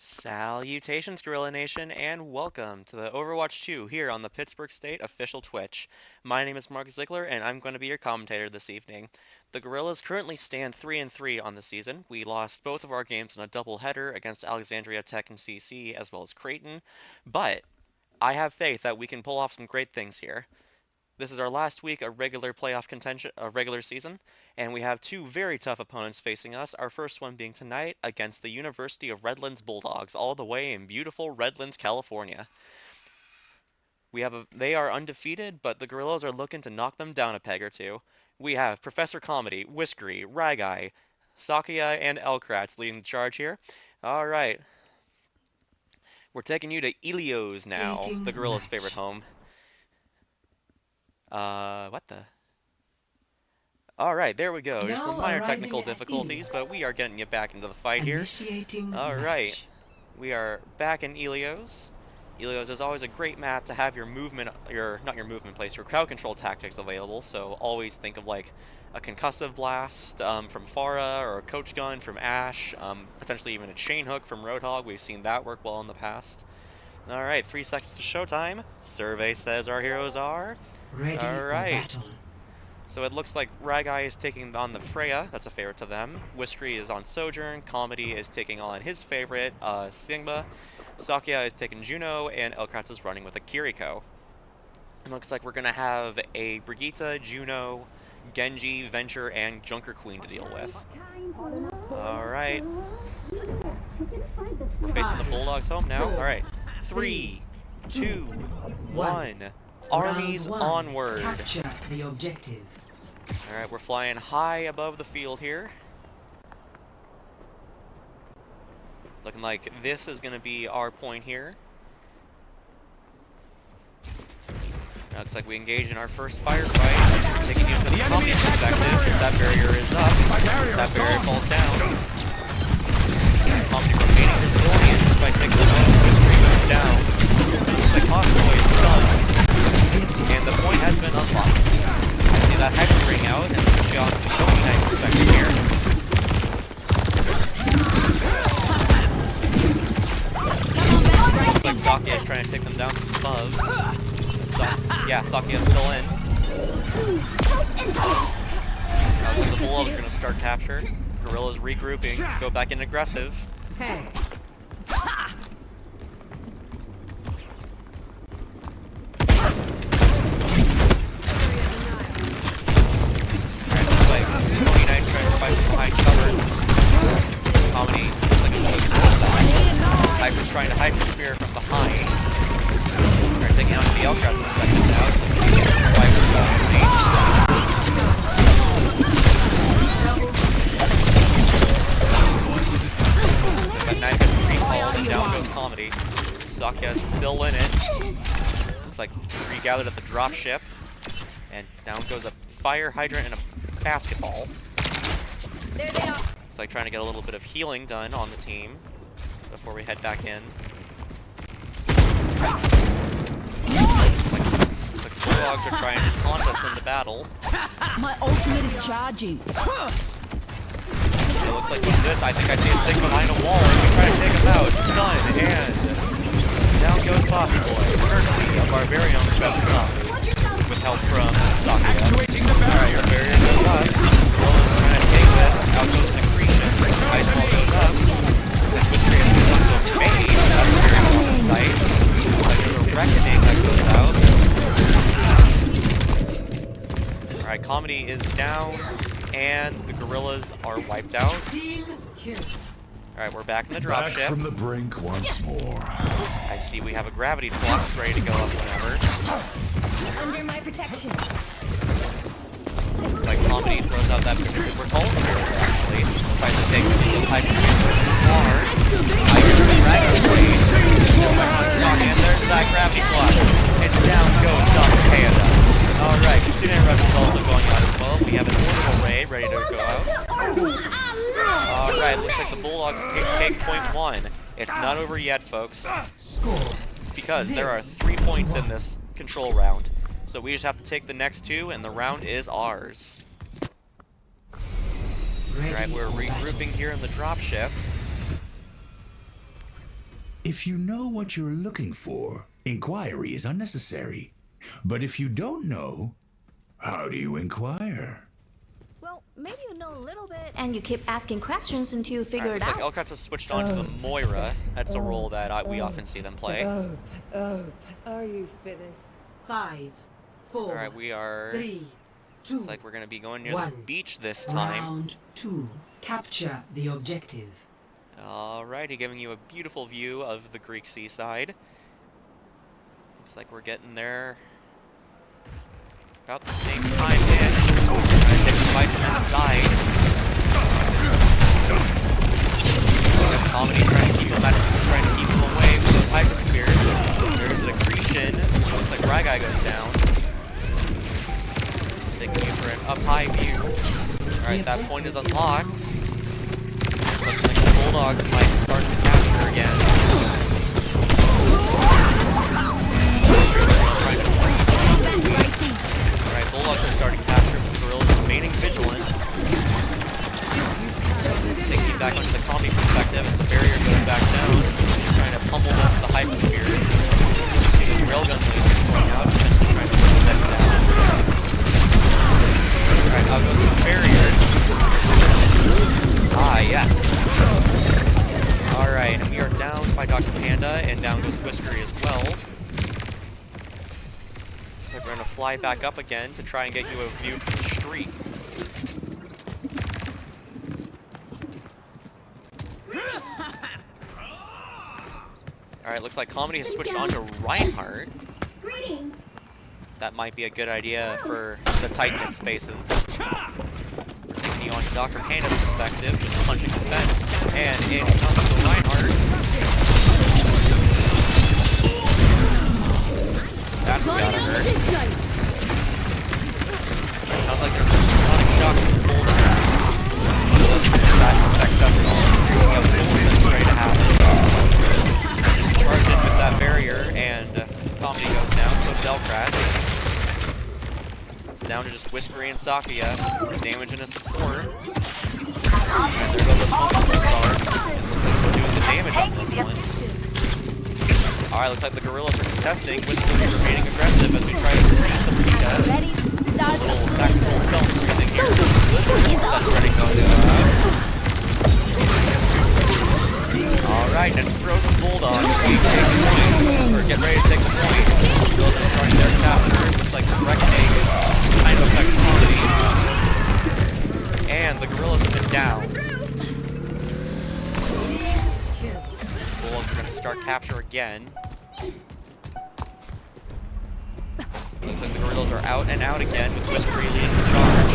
Salutations, Gorilla Nation, and welcome to the Overwatch 2 here on the Pittsburg State official Twitch. My name is Mark Ziegler, and I'm going to be your commentator this evening. The Gorillas currently stand 3-3 on the season. We lost both of our games in a doubleheader against Alexandria Tech and CC, as well as Creighton, but I have faith that we can pull off some great things here. This is our last week of regular playoff contention, regular season, and we have two very tough opponents facing us. Our first one being tonight against the University of Redlands Bulldogs, all the way in beautiful Redlands, California. They are undefeated, but the Gorillas are looking to knock them down a peg or two. We have Professor Comedy, Whiskery, Ragai, Sakia, and Elkratz leading the charge here. All right, we're taking you to Ilios now, the Gorillas' favorite home. What the? Alright, there we go. There's some minor technical difficulties, but we are getting you back into the fight here. Alright, we are back in Ilios. Ilios is always a great map to have your your crowd control tactics available, so always think of like a concussive blast from Pharah, or a coach gun from Ash, potentially even a chain hook from Roadhog. We've seen that work well in the past. Alright, 3 seconds to showtime. Survey says our heroes are Alright, so it looks like Ragai is taking on the Freya, that's a favorite to them. Whiskery is on Sojourn, Comedy is taking on his favorite, Stingba. Sakia is taking Juno, and Elkratz is running with a Kiriko. It looks like we're going to have a Brigitte, Juno, Genji, Venture, and Junker Queen to deal with. Alright. We're facing the Bulldogs home now. Alright. 3, 2, 1. Armies onward. Capture the objective. Alright, we're flying high above the field here. It's looking like this is going to be our point here. Looks like we engage in our first firefight. Taking you to the comedy perspective. That barrier is up. That barrier falls down. Comedy remaining resilient by taking the out. Whiskery goes down. Looks like Convoy is stunned. And the point has been unlocked. I see that Hyper ring out, and push you off the Shogi Knight perspective here. Looks like Sakia is trying to take them down from above. Yeah, Sakia is still in. The Bulldogs are going to start capture. Gorilla's regrouping to go back in aggressive. Hey. Hyper's trying to Hyper Spear from behind. They're taking out the Elkratz perspective now. Hyper's But Knife gets recalled and down goes Comedy. Sakia is still in it. Looks like regathered at the dropship. And down goes a fire hydrant and a basketball. There they are. It's like trying to get a little bit of healing done on the team before we head back in. The Bulldogs are trying to taunt us into battle. My ultimate is charging. It looks like what's this? I think I see a Sig behind a wall and we try to take him out. Stun, and down goes Boss Boy. Courtesy of our very own Professor Comedy. With help from Sakia. Alright, your barrier goes up. Gorilla's trying to take this. Out goes an accretion. Ice Ball goes up. And Whiskery has been done so made. That's very on the site. Like there's a reckoning that goes out. Alright, Comedy is down. And the Gorillas are wiped out. Alright, we're back in the dropship. Back from the brink once more. I see we have a gravity flux ready to go up whenever. Under my protection. Looks like Comedy throws out that super repulse actually. Tries to take the type of hard. And there's that gravity flux. And down goes Dr. Panda. Alright, Kitsune Rush is also going out as well. We have an orbital ray ready to go out. Alright, looks like the Bulldogs take point 1. It's not over yet, folks, Score. because there are 3 0 points to in 1. this control round. So we just have to take the next 2, and the round is ours. Alright, Ready we're for battle. regrouping here in the dropship. If you know what you're looking for, inquiry is unnecessary. But if you don't know, how do you inquire? Well, maybe you know a little bit, and you keep asking questions until you figure Alright, it looks like out. Elcats has switched on to the Moira. That's a role that we often see them play. Are you finished? 5, 4, Alright, we are... 3, 2, Looks like we're going to be going near 1. the beach this time. Round 2. Capture the objective. Alrighty, giving you a beautiful view of the Greek seaside. Looks like we're getting there about the same time, man. Trying to take the fight from inside. We have Comedy trying to keep him away from those hyperspears. There's an accretion. Looks like Ragai goes down. Taking you for an up high view. Alright, that point is unlocked. Looking like the Bulldogs might start to capture again. Trying to freeze. Alright, Bulldogs are starting capture, but Gorillas remaining vigilant. Taking you back onto the combi perspective as the barrier goes back down. Trying to pummel them with the hyperspears. See the railgun lasers going out, essentially trying to push them down. Alright, out goes the barrier. Ah, yes. Alright, and we are down by Dr. Panda, and down goes Whiskery as well. Looks like we're going to fly back up again to try and get you a view from the street. Alright, looks like Comedy has switched on to Reinhardt. Greetings. That might be a good idea for the tight-knit spaces. Taking you on to Dr. Panda's perspective, just punching the fence, and in comes the Reinhardt. That's gotta hurt. Sounds like there's a sonic shock from the Bulldogs. That affects us at all. We have Bulldogs ready to happen. Just charge in with that barrier, and Comedy goes down, so Delkrats. It's down to just Whiskery and Sakuya. Damage and a support. And there go those multiple stars. And looks like we're doing the damage on this one. Alright, looks like the Gorillas are contesting. Whiskery remaining aggressive as we try to freeze the Pika. Ready to start A little tactical self-freezing here. That's ready to go. Alright, and it's Frozen Bulldogs. We take the point, or get ready to take the point. Gorillas are starting their capture. Looks like the Reckoning kind of affects Comedy. And the Gorillas have been down. Bulldogs are going to start capture again. Looks like the Gorillas are out and out again with Whiskery leading the charge.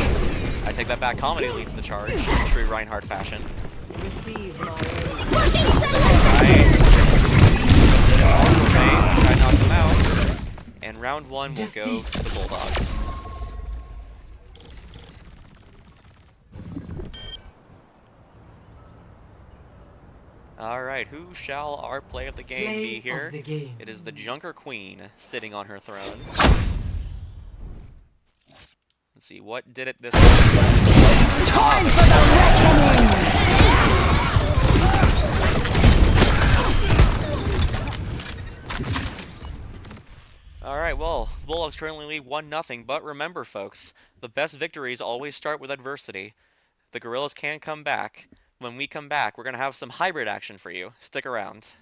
I take that back, Comedy leads the charge in true Reinhardt fashion. Receive my Right. Try to knock them out. And round 1 will go to the Bulldogs. Alright, who shall our play of the game Play be here? of the game. It is the Junker Queen sitting on her throne. Let's see, what did it this time? Time for the reckoning! Alright, well, the Bulldogs currently lead 1-0, but remember folks, the best victories always start with adversity. The Gorillas can come back. When we come back, we're going to have some hybrid action for you. Stick around.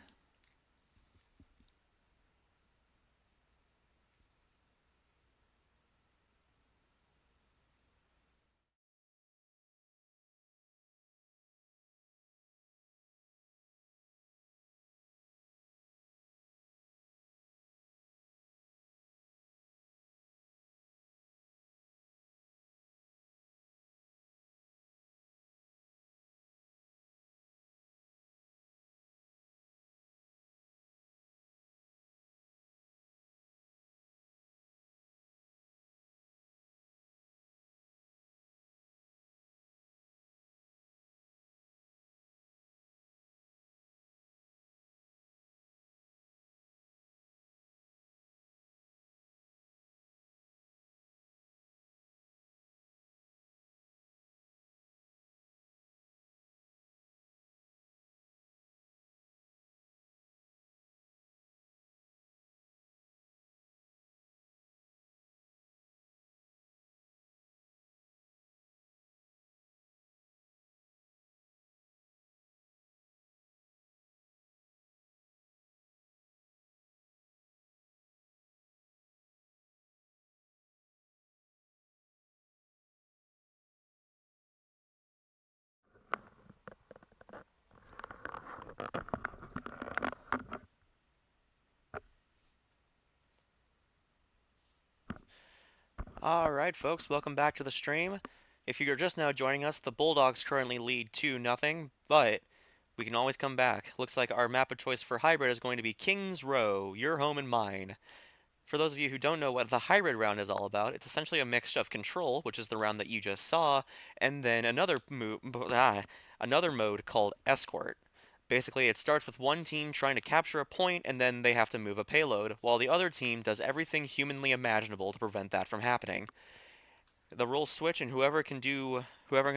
Alright folks, welcome back to the stream. If you're just now joining us, the Bulldogs currently lead 2-0, but we can always come back. Looks like our map of choice for hybrid is going to be King's Row, your home and mine. For those of you who don't know what the hybrid round is all about, it's essentially a mix of Control, which is the round that you just saw, and then another mode called Escort. Basically, it starts with one team trying to capture a point, and then they have to move a payload, while the other team does everything humanly imaginable to prevent that from happening. The roles switch, and whoever can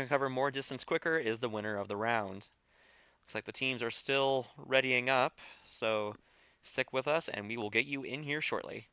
cover more distance quicker is the winner of the round. Looks like the teams are still readying up, so stick with us, and we will get you in here shortly.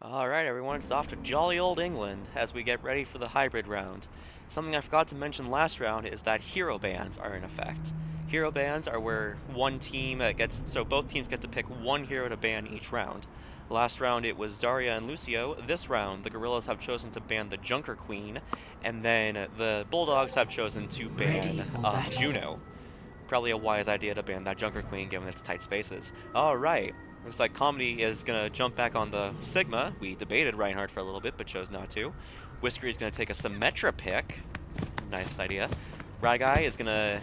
Alright everyone, it's off to jolly old England as we get ready for the hybrid round. Something I forgot to mention last round is that hero bans are in effect. Hero bans are where one team so both teams get to pick one hero to ban each round. Last round it was Zarya and Lucio. This round the Gorillas have chosen to ban the Junker Queen, and then the Bulldogs have chosen to ban Juno. Probably a wise idea to ban that Junker Queen given its tight spaces. Alright. Looks like Comedy is going to jump back on the Sigma. We debated Reinhardt for a little bit, but chose not to. Whiskery is going to take a Symmetra pick. Nice idea. Ragai is going to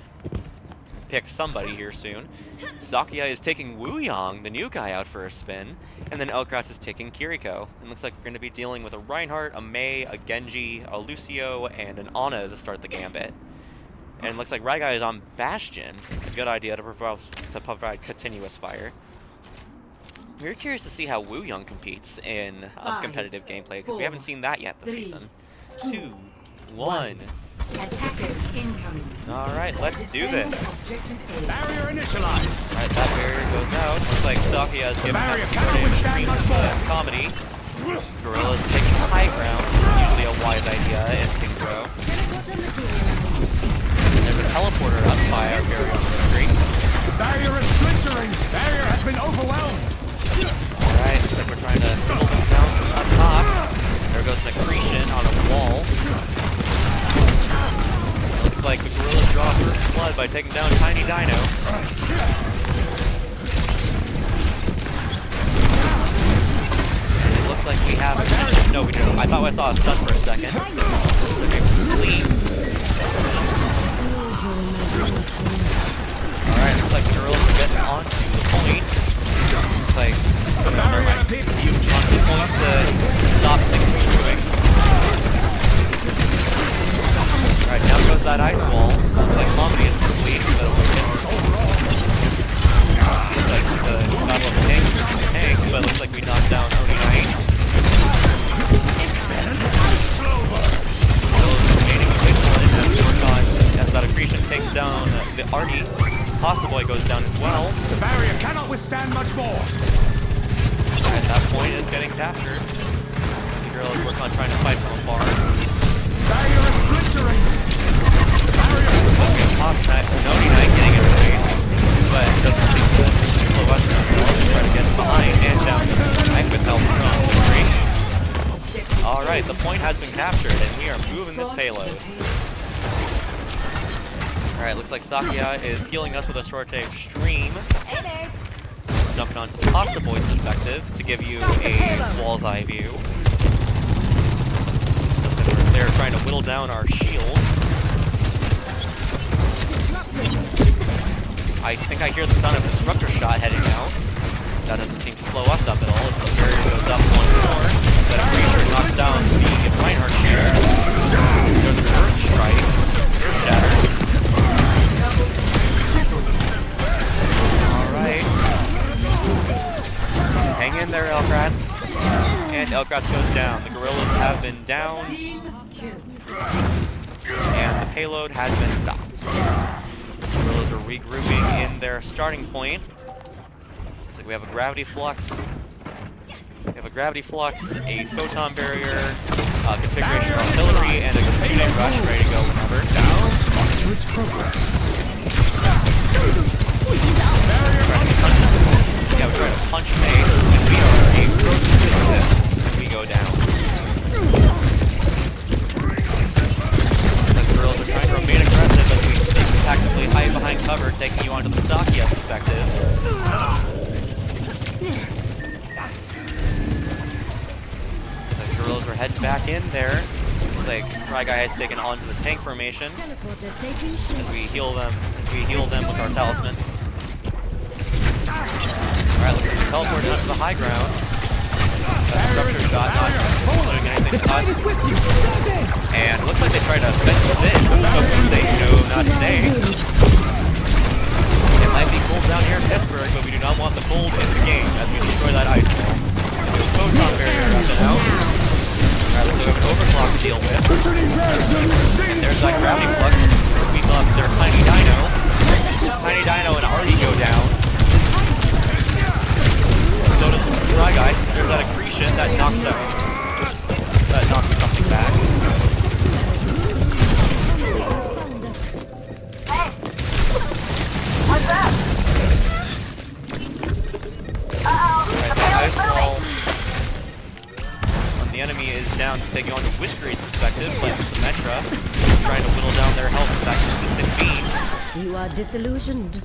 pick somebody here soon. Sakuya is taking Wooyong, the new guy, out for a spin. And then Elkratz is taking Kiriko. It looks like we're going to be dealing with a Reinhardt, a Mei, a Genji, a Lucio, and an Ana to start the gambit. And it looks like Ragai is on Bastion. Good idea to provide continuous fire. Very curious to see how Woo Young competes in competitive gameplay, because we haven't seen that yet this season. 2, 1. Attackers incoming. Alright, let's do this. Barrier initialized. Alright, that barrier goes out. Looks like Sakia has given them the comedy. Gorilla's taking the high ground. Usually a wise idea in King's Row. And there's a teleporter up by our barrier on the screen. Barrier is splintering. Barrier has been overwhelmed. Alright, looks like we're trying to pull them down from up top. There goes an accretion on a wall. Looks like the Gorillas draw first blood by taking down Tiny Dino. And it looks like we have a... No, we don't. I thought I saw a stun for a second. Looks like we have a sleep. Alright, looks like the Gorillas are getting onto the point. Looks like... No, never mind. Onto the point to stop things from moving. Alright, down goes that ice wall. Looks like Mommy is asleep instead of Wickens. Looks like it's a battle of the tank versus tank, but looks like we knocked down Oni Knight. Those remaining vigilant as that accretion takes down the Artie. Pasta Boy goes down as well. The barrier cannot withstand much more. At that point is getting captured. The girl is working on trying to fight from afar. Barrier is splintering. Barrier is Looking past that Noni Knight getting in place, but it doesn't seem to slow us down at all. Try to get behind and down the knife with help from Victory. Alright, the point has been captured and we are moving this payload. Alright, looks like Sakia is healing us with a short-wave stream. Hey there. Jumping onto Pasta Boy's perspective to give you a wall's eye view. Looks like we're there trying to whittle down our shield. I think I hear the sound of Destructor Shot heading out. That doesn't seem to slow us up at all as the barrier goes up once more. But I'm pretty sure it knocks down the Reinhardt here. There's a reverse strike. Shatter. Alright. Hang in there, Elkrats. And Elkrats goes down. The Gorillas have been downed. And the payload has been stopped. The Gorillas are regrouping in their starting point. Looks like we have a gravity flux. We have a gravity flux, a photon barrier, configuration of artillery, and a two-day rush ready to go whenever. to its progress. Yeah, we're trying to punch May, and we are a frozen physicist when we go down. The girls are trying to remain aggressive as we seek to tactically hide behind cover, taking you onto the Sakia perspective. The girls are heading back in there. Looks like Fry Guy has taken onto the tank formation as we heal them with our talismans. Alright, looks like we teleported up to the high ground. That structure shot not doing anything to us. And looks like they tried to fence us in, but we say no, not today. It might be cold down here in Pittsburgh, but we do not want the cold in the game as we destroy that ice wall. We have a photon barrier up and out. Alright, looks like we have an overclock to deal with. And there's that gravity flux to sweep up their Tiny Dino. Tiny Dino and Artie go down. So does Dry Guy. There's that accretion that knocks something back. What's up? Alright, the ice wall on the enemy is down, taking on to Whiskery's perspective, playing Symmetra, trying to whittle down their health with that consistent beam. You are disillusioned.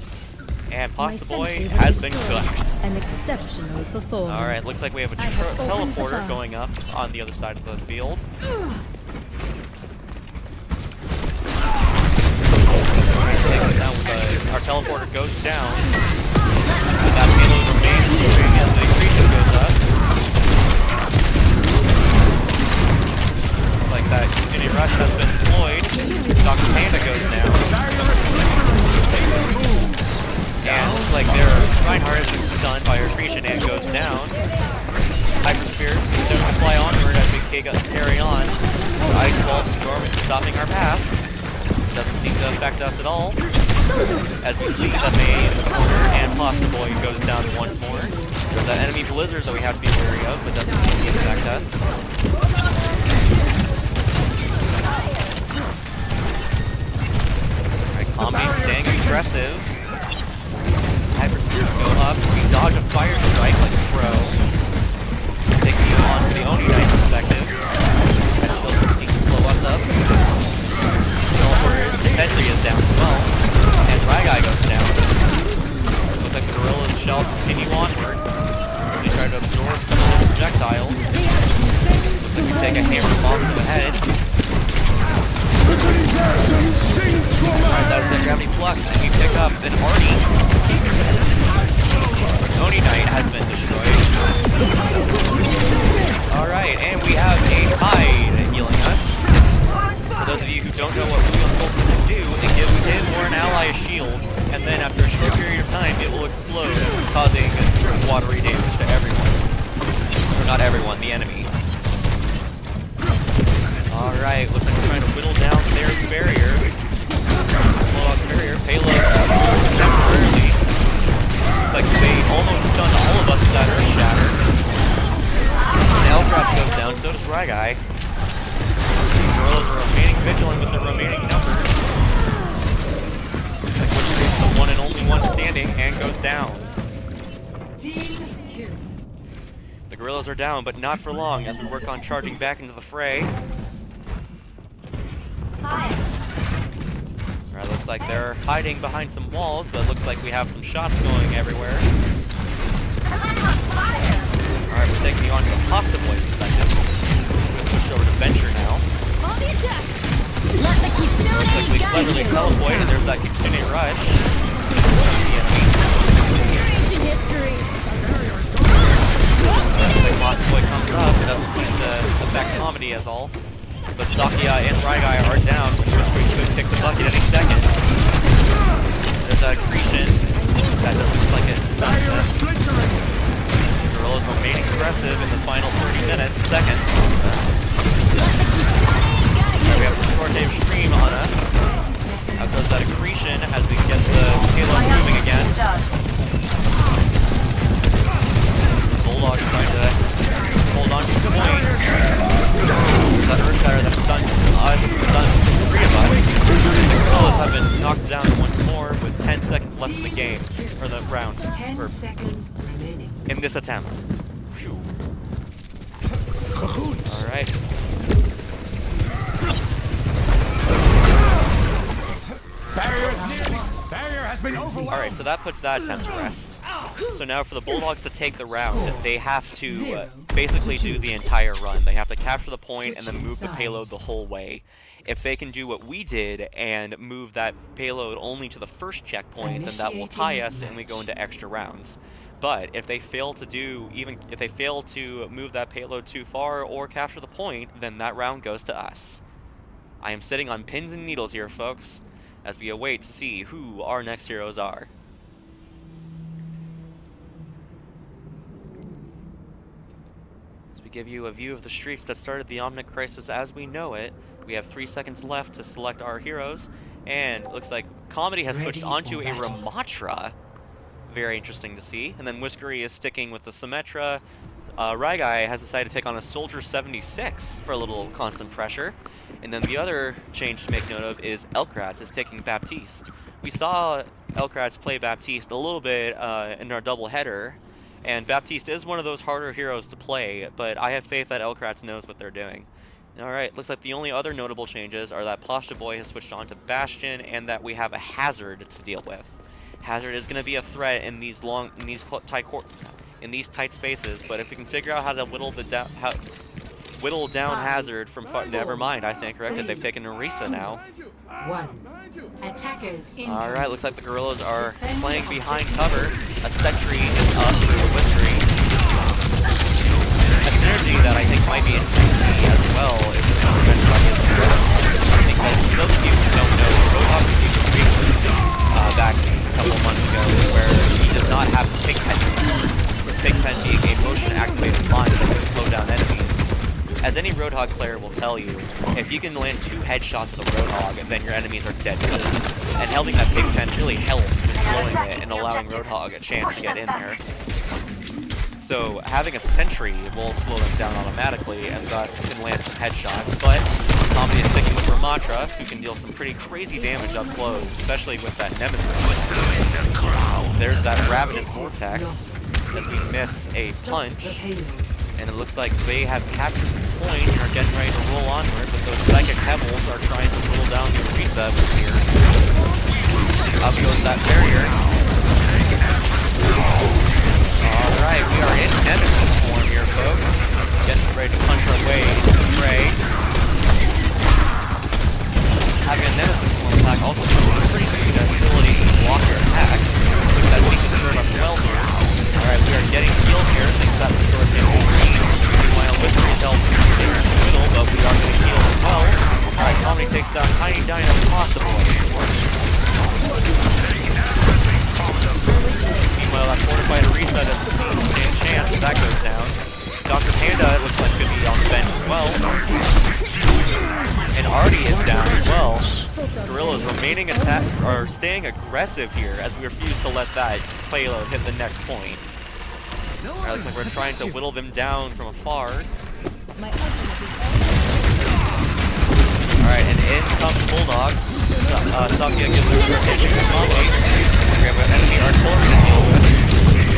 And My Pasta Boy sentry has been destroyed. cooked. An exceptional performance. Alright, looks like we have a teleporter going up on the other side of the field. Take us down with our teleporter goes down. But that payload remains moving as the accretion goes up. Looks like that Consuming Rush has been deployed. Dr. Panda goes down. And it looks like their Reinhardt has been stunned by her creation and goes down. Hyperspheres continue to fly onward as we carry on. Ice Wall Storm stopping our path. Doesn't seem to affect us at all. As we see the main corner and Pasta Boy goes down once more. There's that enemy Blizzard that we have to be wary of, but doesn't seem to affect us. Alright, Comedy staying aggressive. Hyperspheres go up. We dodge a fire strike like a pro. Taking you on from the Oni Knight perspective. That shield can seem to slow us up. Sentry is down as well. And Ryguy goes down. Looks like the Gorilla's shall continue onward. They try to absorb some of the projectiles. Looks like we take a hammer bomb to the head. Alright, that was the gravity flux, and we pick up an Arnie. Oni Knight has been destroyed. Alright, and we have a Tide healing us. For those of you who don't know what Wheel Bolt can do, it gives him or an ally a shield, and then after a short period of time, it will explode, causing watery damage to everyone. Or not everyone, the enemy. Alright, looks like we're trying to whittle down their barrier. Bulldog's barrier. Payload temporarily. Looks like they almost stunned all of us with that Earth Shatter. And Elcross goes down, so does Ryguy. Gorillas are remaining vigilant with their remaining numbers. Looks like Whiskery's the one and only one standing and goes down. The Gorillas are down, but not for long as we work on charging back into the fray. Alright, looks like they're hiding behind some walls, but it looks like we have some shots going everywhere. Alright, we're taking you on to the Pasta Boy perspective. We're going to switch over to Venture now. Looks like we cleverly teleport, and there's that Kitsune Rush. The Pasta Boy comes up, it doesn't seem to affect Comedy as all. But Sakia and Ryguy are down, which could pick the bucket any second. There's a Accretion. That doesn't look like it stuns them. Gorilla's remaining aggressive in the final 30 seconds. Right, we have the short Dave Stream on us. Out goes that Accretion as we get the payload moving again. Bulldog trying to hold on to the point. That Earth Shatter that stuns 3 of us. The Gorillas have been knocked down once more with 10 seconds left in the game, or the round. 10 seconds remaining. In this attempt. Alright. Alright, so that puts that attempt to rest. So now for the Bulldogs to take the round, they have to basically do the entire run. They have to capture the point and then move the payload the whole way. If they can do what we did and move that payload only to the first checkpoint, then that will tie us and we go into extra rounds. But if they fail to move that payload too far or capture the point, then that round goes to us. I am sitting on pins and needles here, folks, as we await to see who our next heroes are. As we give you a view of the streets that started the Omnic Crisis as we know it, we have 3 seconds left to select our heroes, and it looks like Comedy has switched onto a Ramatra. Very interesting to see. And then Whiskery is sticking with the Symmetra. Ryguy has decided to take on a Soldier 76 for a little constant pressure. And then the other change to make note of is Elkratz is taking Baptiste. We saw Elkratz play Baptiste a little bit in our doubleheader, and Baptiste is one of those harder heroes to play, but I have faith that Elkratz knows what they're doing. Alright, looks like the only other notable changes are that Pasta Boy has switched on to Bastion, and that we have a Hazard to deal with. Hazard is going to be a threat in these tight spaces, but if we can figure out how to whittle down Hazard from never mind, I stand corrected. They've taken Orisa now. Attackers Alright, looks like the Gorillas are playing behind cover. A sentry is up for the Whiskery. A synergy that I think might be interesting as well if it's meant buckets. Because for those of you who don't know, Roadhog received a back couple months ago where he does not have his pigpen anymore. His pigpen being a motion-activated line that can slow down enemies. As any Roadhog player will tell you, if you can land 2 headshots with a Roadhog, then your enemies are dead. And holding that pigpen really helped with slowing it and allowing Roadhog a chance to get in there. So having a sentry will slow them down automatically and thus can land some headshots, but Comedy is sticking with Ramatra, who can deal some pretty crazy damage up close, especially with that Nemesis. There's that Ravenous Vortex as we miss a punch, and it looks like they have captured the point and are getting ready to roll onward, but those Psychic Pebbles are trying to whittle down the reset here. Up goes that barrier. Alright, we are in Nemesis form here, folks. Getting ready to punch our way into the fray. Having a Nemesis form attack also gives us a pretty sweet ability to block your attacks. That seems to serve us well here. Alright, we are getting healed here, thanks to that restored damage green. Meanwhile, Whispery's health continues to whittle, but we are getting healed as well. Alright, Comedy takes down Tiny Dino possible. Meanwhile, that fortified reset doesn't seem to stand a chance as that goes down. Dr. Panda, it looks like, could be on the bench as well. And Artie is down as well. Gorilla's remaining staying aggressive here as we refuse to let that payload hit the next point. Alright, looks like we're trying to whittle them down from afar. Alright, and in come the Bulldogs. Sakia gives her attention to Comedy. We have an enemy artillery to deal with.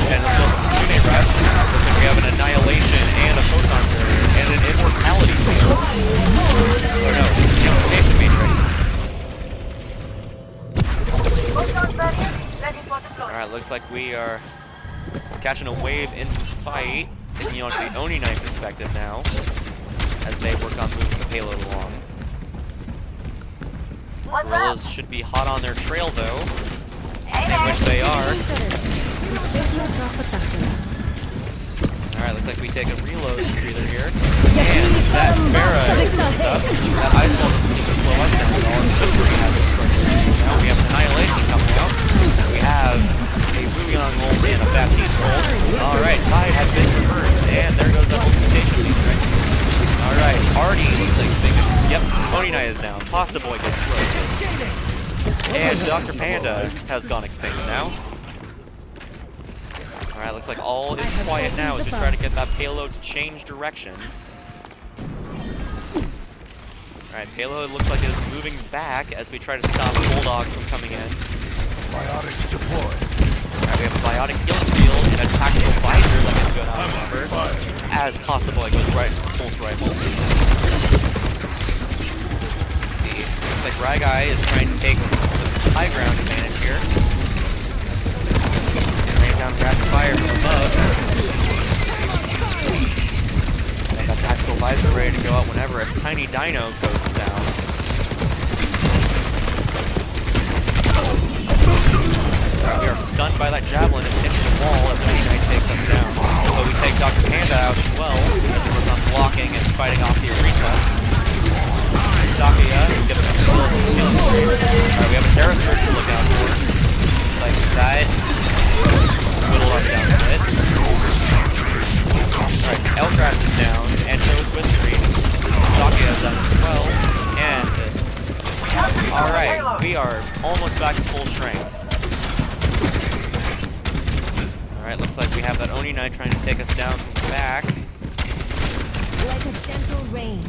And let's go for the Tsune Rush. Looks like we have an Annihilation and a Photon Barrier and an Immortality field. Or no, Information Matrix. Alright, looks like we are catching a wave into the fight. Taking on to the Oni Knight perspective now, as they work on moving the payload along. Gorillas should be hot on their trail though, in which they are. Alright, looks like we take a reload breather here. And that Pharah is up. That Ice Wall doesn't seem to slow us down at all. Whispery has it started. Now we have an Annihilation coming out. We have a Wuyon ult and a Baptiste ult. Alright, Tide has been reversed, and there goes that ultimation matrix. Alright, Artie looks like they could. Yep, Oni Knight is down. Pasta Boy gets roasted. And Dr. Panda has gone extinct now. Alright, looks like all is quiet now as we try to get that payload to change direction. Alright, payload looks like it is moving back as we try to stop the Bulldogs from coming in. Biotics deployed. Alright, we have a biotic healing field and a tactical visor that can go down cover. As possible, it goes right into the pulse rifle. Let's see. Looks like Ragai is trying to take the high ground advantage here. Down rapid fire from above. And that tactical visor ready to go out whenever as Tiny Dino goes down. Right, we are stunned by that javelin and hits the wall as Oni Knight takes us down. But we take Dr. Panda out as well as we work on blocking and fighting off the Orisa. Sakia is giving us a little healing trade. Alright, we have a Terra Surge to look out for. Looks like that whittle us down a bit. Alright, Elcras is down, and so is Whispery. Sakia is up as well, and... Alright, we are almost back to full strength. Alright, looks like we have that Oni Knight trying to take us down from the back. Like a gentle rain.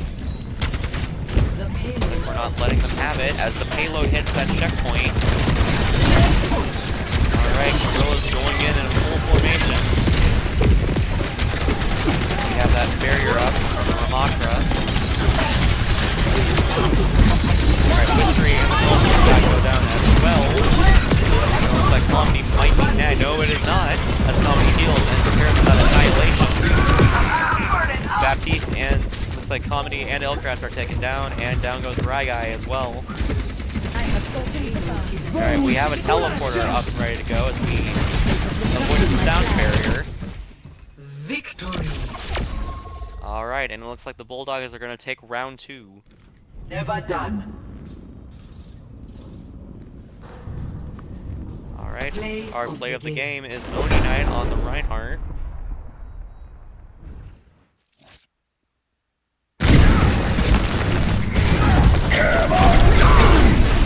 Looks like we're not letting them have it as the payload hits that checkpoint. Alright, Gorilla's going in a full formation. We have that barrier up from Ramatra. Alright, Whispery and the Pulse attack go down as well. Looks like Comedy might be dead. No, it is not. As Comedy heals and prepares for that Annihilation. Baptiste and looks like Comedy and Elcras are taken down, and down goes Ragai as well. Alright, we have a teleporter up and ready to go as we avoid a sound barrier. Victory. Alright, and it looks like the Bulldogs are going to take round 2. Never done. Alright, Play our of play the of the game. game is Oni Knight on the Reinhardt.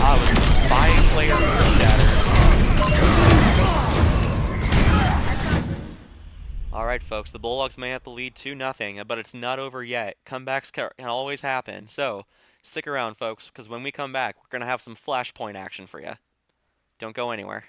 Ah, it was 5-player shatter. Alright folks, the Bulldogs may have to lead 2-0, but it's not over yet. Comebacks can always happen, so stick around folks, because when we come back, we're going to have some flashpoint action for you. Don't go anywhere.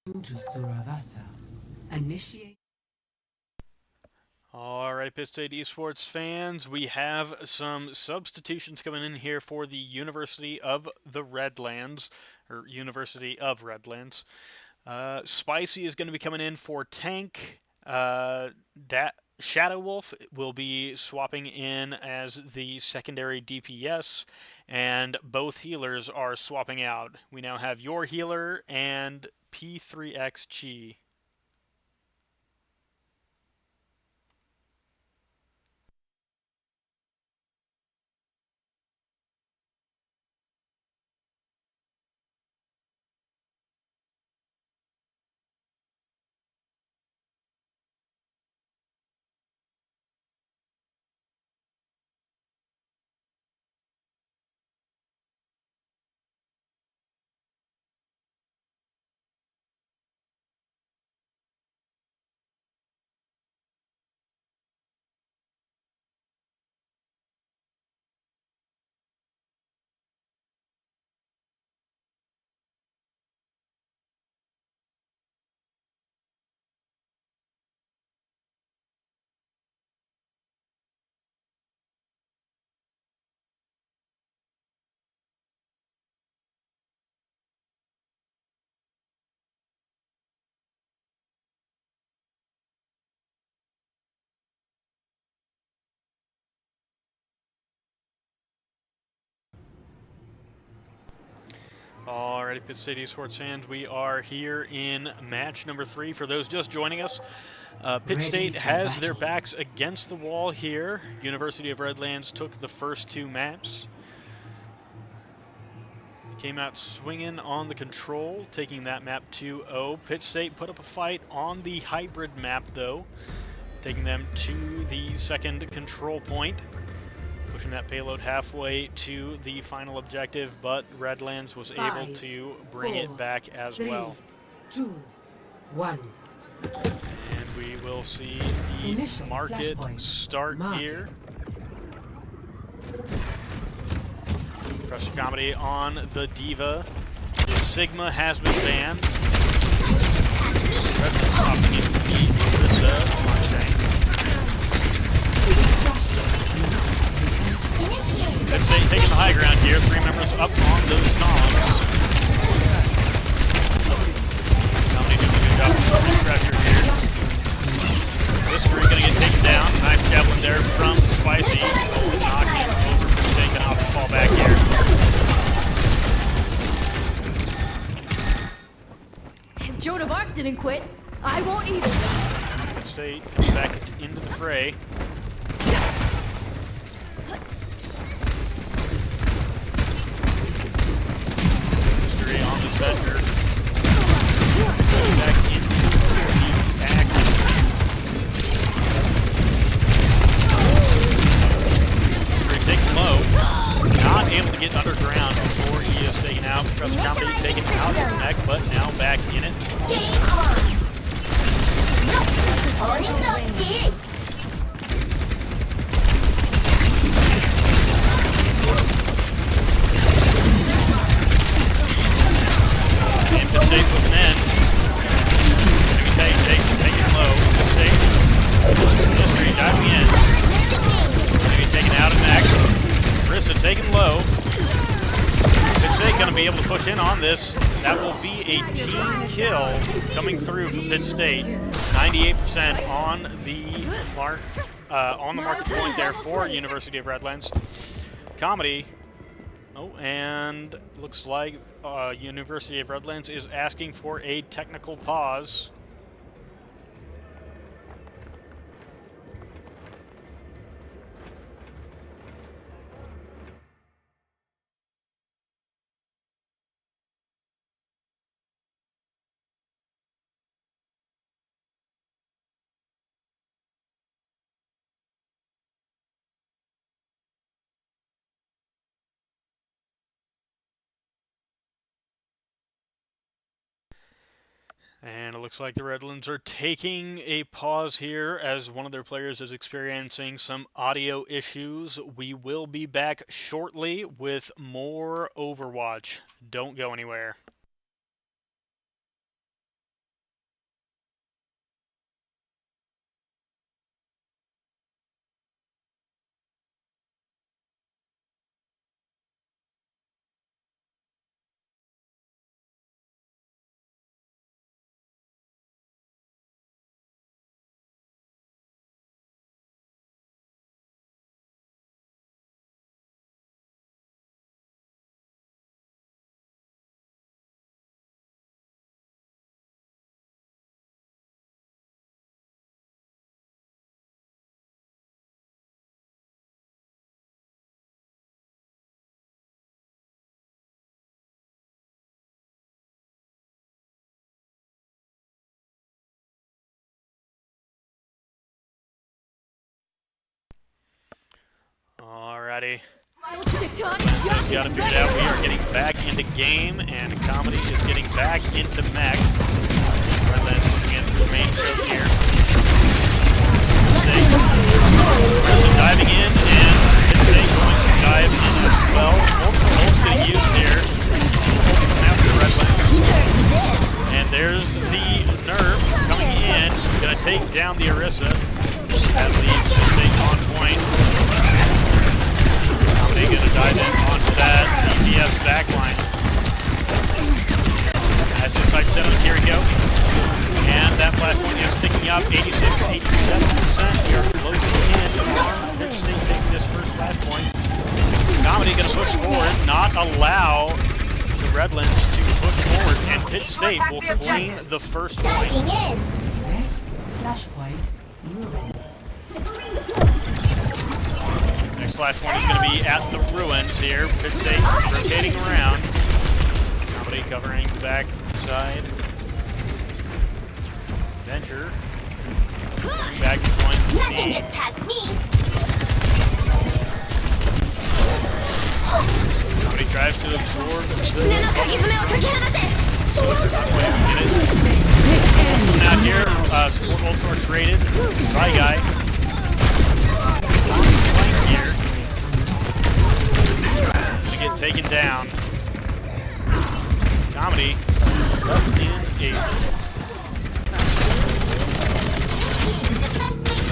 To Suravasa. Initiate. Alright, Pitt State Esports fans, we have some substitutions coming in here for the University of the Redlands, or University of Redlands. Spicy is going to be coming in for tank. Shadow Wolf will be swapping in as the secondary DPS, and both healers are swapping out. We now have your healer and P3X Chi. Alrighty, Pitt State Esports fans, we are here in match number 3. For those just joining us, Pitt State has their backs against the wall here. University of Redlands took the first 2 maps. Came out swinging on the control, taking that map 2-0. Pitt State put up a fight on the hybrid map, though, taking them to the second control point. Pushing that payload halfway to the final objective, but Redlands was able to bring it back as well. 2, 1. And we will see the market start here. Pressure comedy on the Diva. The Sigma has been banned. Redlands popping into the Orisa Mustang. Pitt State taking the high ground here. 3 members up on those columns. Comedy doing a good job of putting pressure here. Mystery going to get taken down. Nice javelin there from Spicy. Knocking over Pitt State. Going to have to fall back here. If Joan of Arc didn't quit, I won't either. Pitt State comes back into the fray. Center. Back into the action. Taken low. Not able to get underground before he is taken out. Pressure comedy taken out of the neck, but now back in it. Pitt State with men. Take it low. Pitt State. Mystery diving in. Maybe taken out of neck. Rissa taken low. Pitt State going to be able to push in on this. That will be a team kill coming through from Pitt State. 98% on the market point there for University of Redlands. Comedy. Oh, and looks like University of Redlands is asking for a technical pause. And it looks like the Redlands are taking a pause here as one of their players is experiencing some audio issues. We will be back shortly with more Overwatch. Don't go anywhere. Alrighty. Just got to figure it out. We are getting back into game, and Comedy is getting back into mech. Redlands looking into the main show here. Person diving in, and Pittsburg going to dive in as well. Multiple ults getting used here. After Redlands. And there's the nerf coming in. Going to take down the Orisa. As the Pittsburg on point. They're going to dive in onto that PlayVS backline. As his side setup, here we go. And that flash point is ticking up 86, 87%. We are closing in on Pittsburg taking this first flash point. Comedy going to push forward, not allow the Redlands to push forward, and Pitt State will claim the first point. Next flashpoint, ruins. Next flash point is going to be at the ruins here. Pitt State rotating around. Comedy covering the back side. Venture. Back to join the team. Comedy tries to absorb the coming out here. Support ults are traded. Try guy. Here. Gonna get taken down. Comedy up in 8.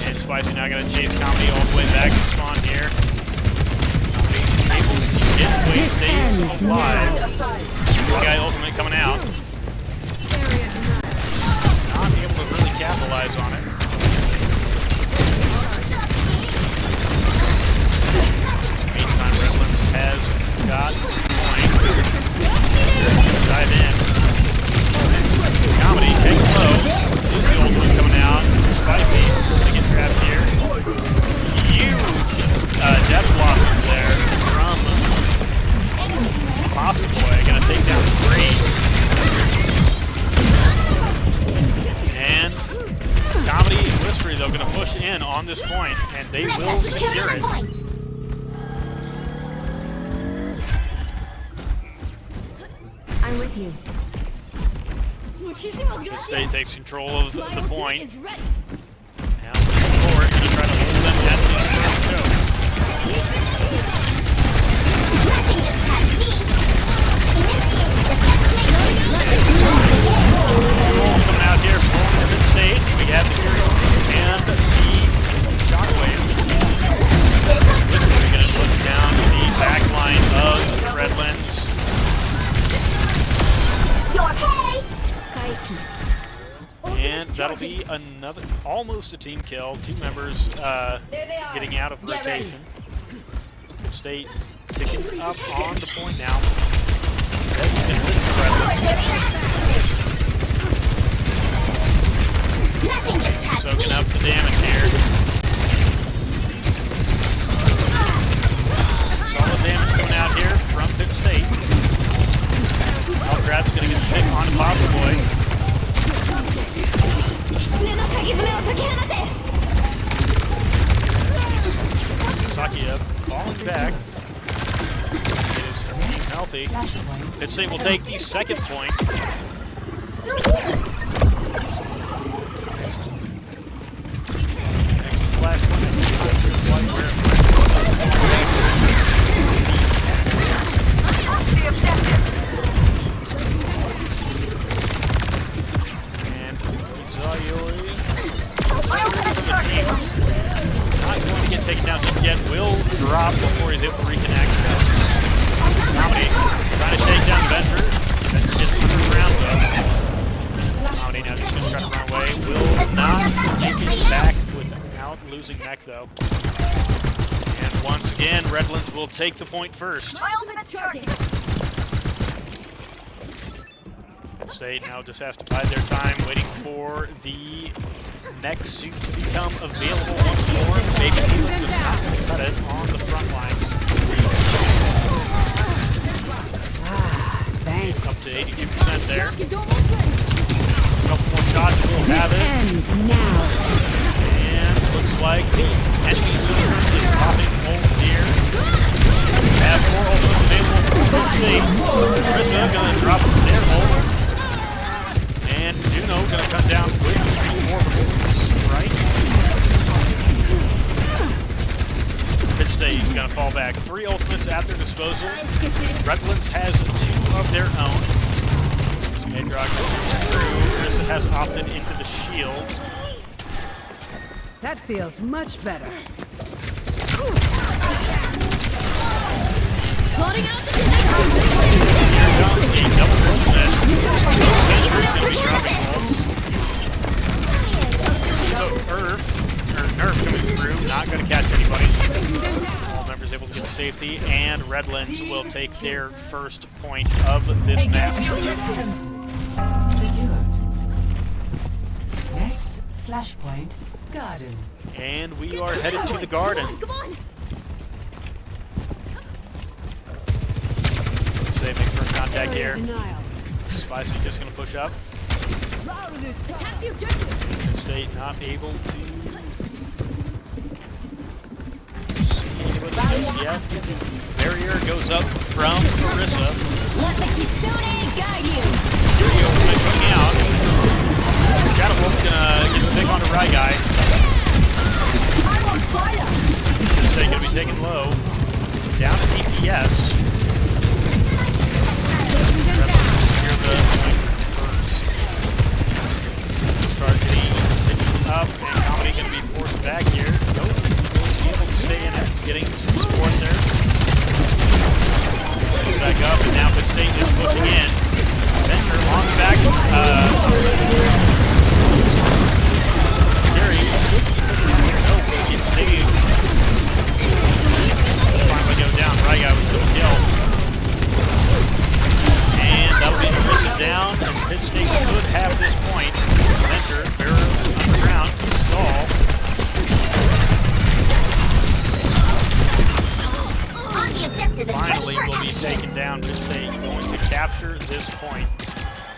And Spicy now gonna chase Comedy all the way back to spawn here. Comedy able to get away, stays alive. One guy ultimate coming out. Not able to really capitalize on it. Meantime, Redlands has got the point. Dive in. Comedy, take low. Is the ultimate coming out. Spicy, gonna get trapped here. Death blossom there from Pasta Boy. Gonna take down 3. And Comedy and Whispery, though, gonna push in on this point, and they will secure it. I'm with you. Pitt State takes control of the point. Now moving forward, gonna try to hold them at the first choke. Coming out here for Pitt State. We have the Fury and the Shockwave. This is going to look down the back line of Redlands. And that'll be another, almost a team kill. 2 members getting out of rotation. Pitt State picking up on the point now. Soaking up the damage here. Solid damage coming out here from Pitt State. Grab's going to get the pick on Pasta Boy. Sakia falling back. It is team healthy. Pitt State will take the second point. Next flash point. And Zayoi, not going to get taken down just yet. Will drop before he's able to reconnect. Comedy trying to take down Venture. Venture gets the first round though. Comedy now just going to try to run away. Will not make it back without losing mech though. And once again, Redlands will take the point first. Pitt State now just has to bide their time, waiting for the mech suit to become available once more. Baby Healing does not cut it on the front line. Thanks. Up to 82% there. A couple more shots and we'll have it. And looks like the enemy cylinder is popping ult here. State. Marissa gonna drop their ult. And Juno gonna come down with 3 orbitals, right? Pitch State gonna fall back. 3 ultimates at their disposal. Redlands has 2 of their own. Adrock goes through. Marissa has opted into the shield. That feels much better. Floating out the Here comes a double ultimate. Venture's gonna be dropping ults. So Nerf coming through, not gonna catch anybody. All members able to get to safety, and Redlands will take their first point of this match. Secured. Next, flashpoint, garden. And we are headed to the garden. Come on! They make first contact here. Denial. Spicy just going to push up. Attack the objective! State not able to see what's just yet. Barrier goes up from Marissa. Let the Kisune guide you. Trio coming out. Catapult gonna get a pick on the right guy. I'm on fire. State gonna be taken low. Down at DPS. Secure the point first. Start getting up, and Comedy gonna be forced back here. Nope, will be able to stay in it, getting some support there. Goes back up, and now Pitt State is pushing in. Venture on the back. Gary should be pushing in here. No, he gets saved. Finally go down. Right guy with the kill. And that'll be Marissa down, and Pitt State could have this point. Venture, barrels underground to stall. On the objective! Finally will be taken down. Pitt State going to capture this point.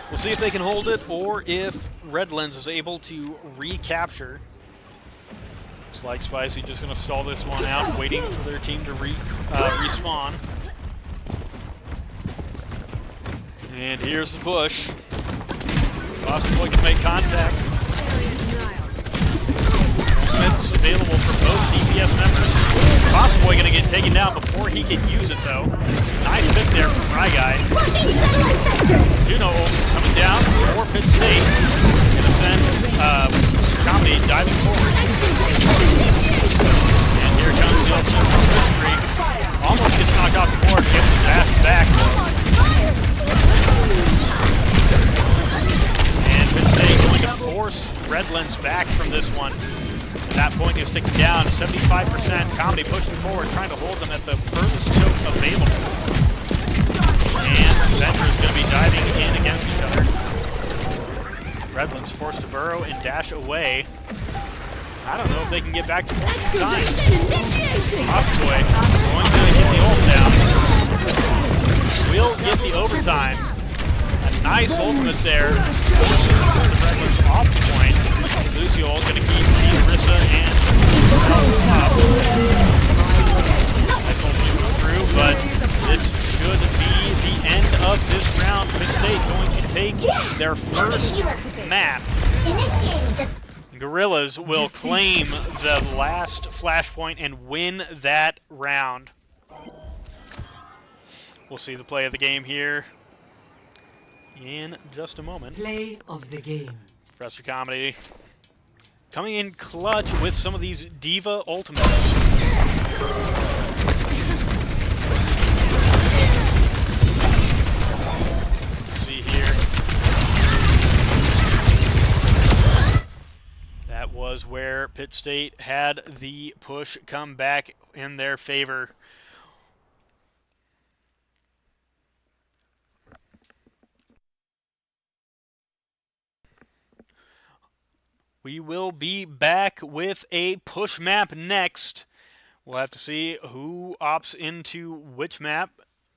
We'll see if they can hold it, or if Redlands is able to recapture. Looks like Spicy just going to stall this one out, waiting for their team to respawn. And here's the push. Boy can make contact. Ultimates available for both DPS members. Boy gonna get taken down before he can use it though. Nice pick there from Rye Guy. Juno ult coming down for Pitt State. Gonna send Comedy diving forward. And here comes the ultimate from Mystery. Almost gets knocked off the board, gets his ass back though. And Pitt State going to force Redlands back from this one. At that point, they're sticking down 75%. Comedy pushing forward, trying to hold them at the furthest choke available. And Venture is going to be diving in against each other. Redlands forced to burrow and dash away. I don't know if they can get back to point in time. Boy going to get the ult down. Will get the overtime. A nice ultimate there. The Redlands off the point. Lucio going to keep Marissa and up. Nice ultimate go through, but this should be the end of this round. Pitt State going to take their first map. Gorillas will claim the last flashpoint and win that round. We'll see the play of the game here in just a moment. Play of the game. Professor Comedy coming in clutch with some of these Diva ultimates. See here. That was where Pitt State had the push come back in their favor. We will be back with a push map next. We'll have to see who opts into which map.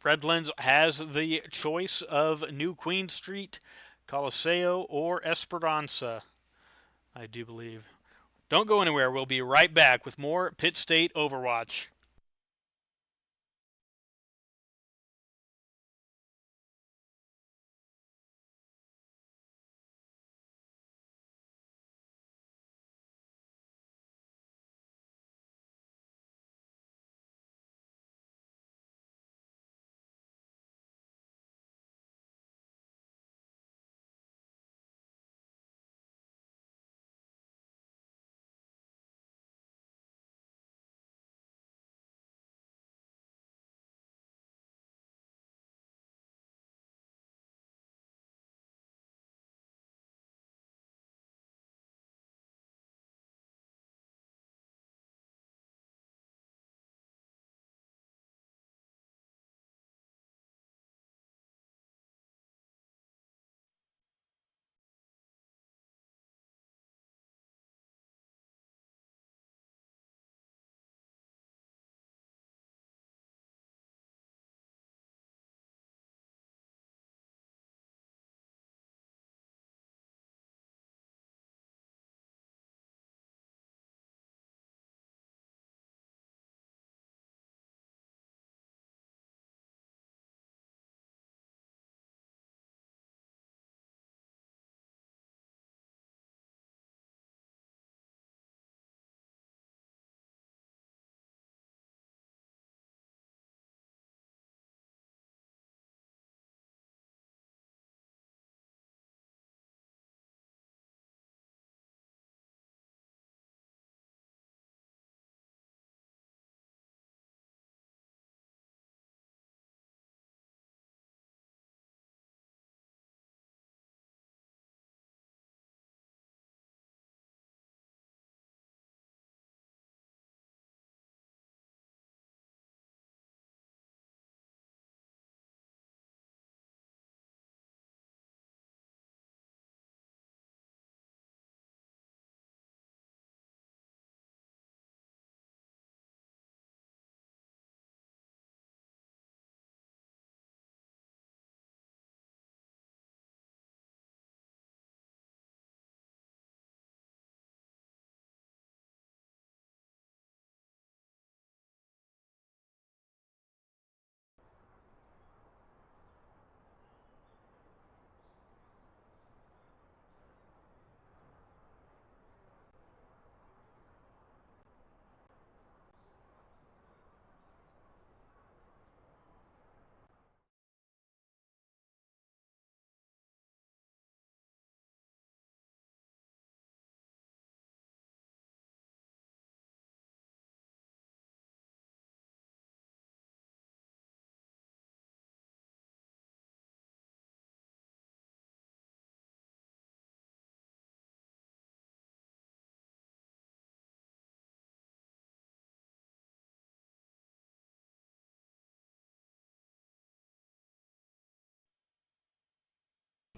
Redlands has the choice of New Queen Street, Coliseo, or Esperanza, I do believe. Don't go anywhere. We'll be right back with more Pitt State Overwatch.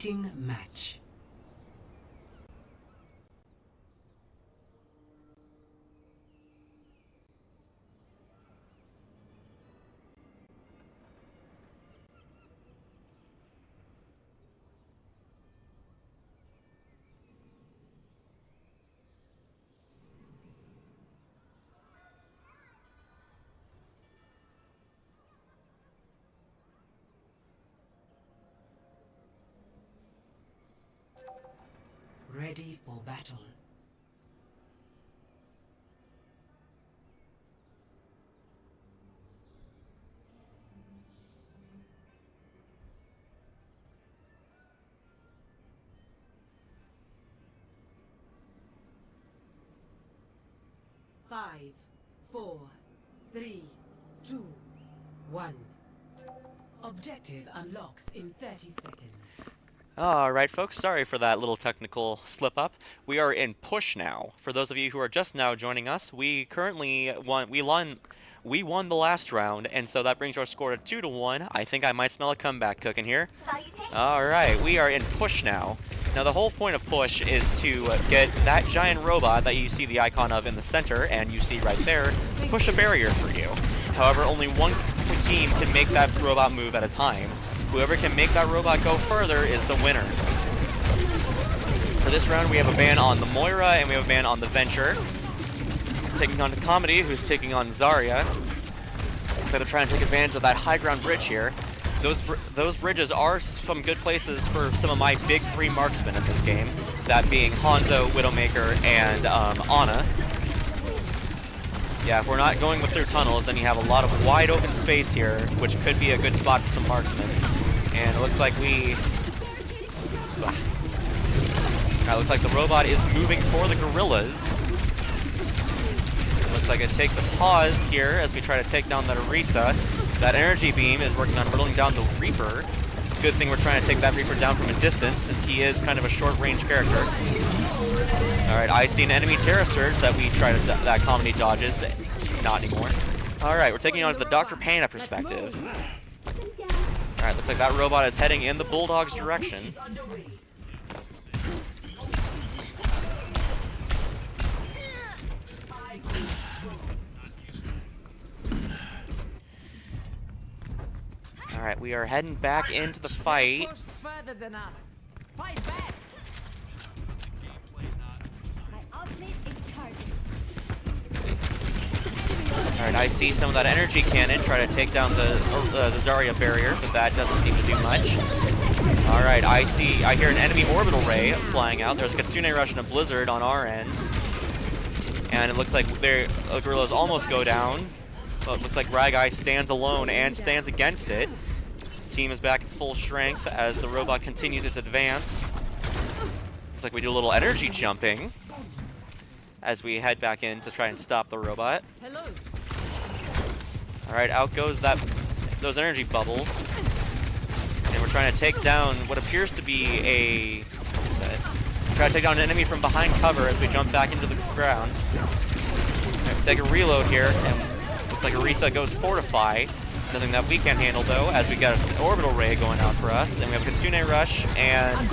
Initiating match. Ready for battle. Five, four, three, two, one. Objective unlocks in 30 seconds. Alright folks, sorry for that little technical slip-up. We are in push now. For those of you who are just now joining us, we currently won the last round, and so that brings our score to 2-1. I think I might smell a comeback cooking here. Alright, we are in push now. Now the whole point of push is to get that giant robot that you see the icon of in the center, and you see right there, to push a barrier for you. However, only one team can make that robot move at a time. Whoever can make that robot go further is the winner. For this round, we have a ban on the Moira, and we have a ban on the Venture. Taking on the Comedy, who's taking on Zarya. They're trying to take advantage of that high ground bridge here. Those bridges are some good places for some of my big three marksmen in this game. That being Hanzo, Widowmaker, and Ana. Yeah, if we're not going through tunnels, then you have a lot of wide open space here, which could be a good spot for some marksmen. And it looks like looks like the robot is moving for the gorillas. Looks like it takes a pause here as we try to take down that Orisa. That energy beam is working on whittling down the Reaper. Good thing we're trying to take that Reaper down from a distance, since he is kind of a short-range character. Alright, I see an enemy Terra Surge that we try to that Comedy dodges. Not anymore. Alright, we're taking on to the Dr. Panda perspective. Alright, looks like that robot is heading in the Bulldog's direction. Alright, we are heading back into the fight. Further than us. Fight back. My ultimate is charging. Alright, I see some of that energy cannon try to take down the Zarya barrier, but that doesn't seem to do much. Alright, I hear an enemy orbital ray flying out. There's a Kitsune Rush and a Blizzard on our end. And it looks like the gorillas almost go down. But it looks like Ragai stands alone and stands against it. The team is back at full strength as the robot continues its advance. Looks like we do a little energy jumping as we head back in to try and stop the robot. Hello. Alright, out goes those energy bubbles. And we're trying to take down what appears to be a... What is that? Try to take down an enemy from behind cover as we jump back into the ground. Right, take a reload here, and looks like Orisa goes Fortify. Nothing that we can handle, though, as we got an orbital ray going out for us. And we have a Kitsune Rush, and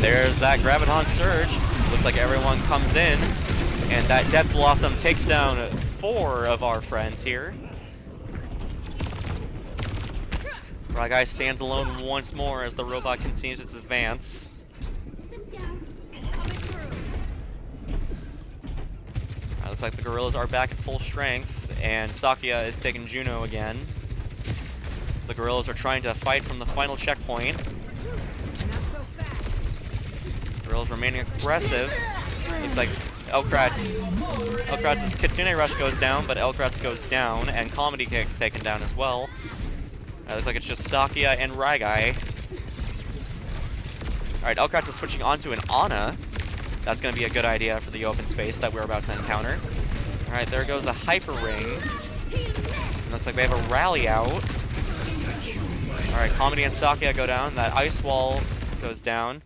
there's that Graviton Surge. Looks like everyone comes in, and that Death Blossom takes down 4 of our friends here. Ragai stands alone once more as the robot continues its advance. Looks like the gorillas are back at full strength, and Sakuya is taking Juno again. The gorillas are trying to fight from the final checkpoint. Gorillas remaining aggressive. Looks like Elkratz's Kitsune Rush goes down, but Elkratz goes down, and Comedy Kick's taken down as well. Looks like it's just Sakuya and Ragai. Alright, Elkratz is switching onto an Ana. That's going to be a good idea for the open space that we're about to encounter. Alright, there goes a Hyper Ring. Looks like they have a rally out. Alright, Comedy and Sakuya go down. That Ice Wall goes down.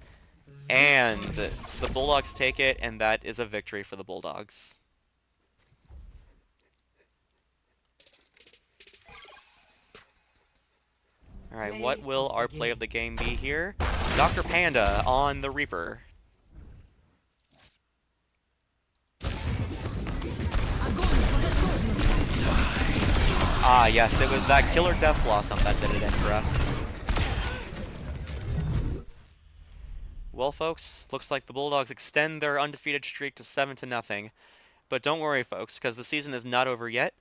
And the Bulldogs take it, and that is a victory for the Bulldogs. Alright, what will our play of the game be here? Dr. Panda on the Reaper. Ah, yes, it was that Killer Death Blossom that did it in for us. Well, folks, looks like the Bulldogs extend their undefeated streak to 7-0. But don't worry, folks, because the season is not over yet.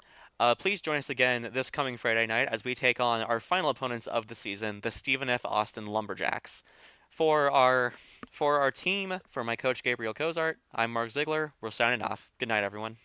Please join us again this coming Friday night as we take on our final opponents of the season, the Stephen F. Austin Lumberjacks. For our team, for my coach Gabriel Cozart, I'm Mark Ziegler. We're signing off. Good night, everyone.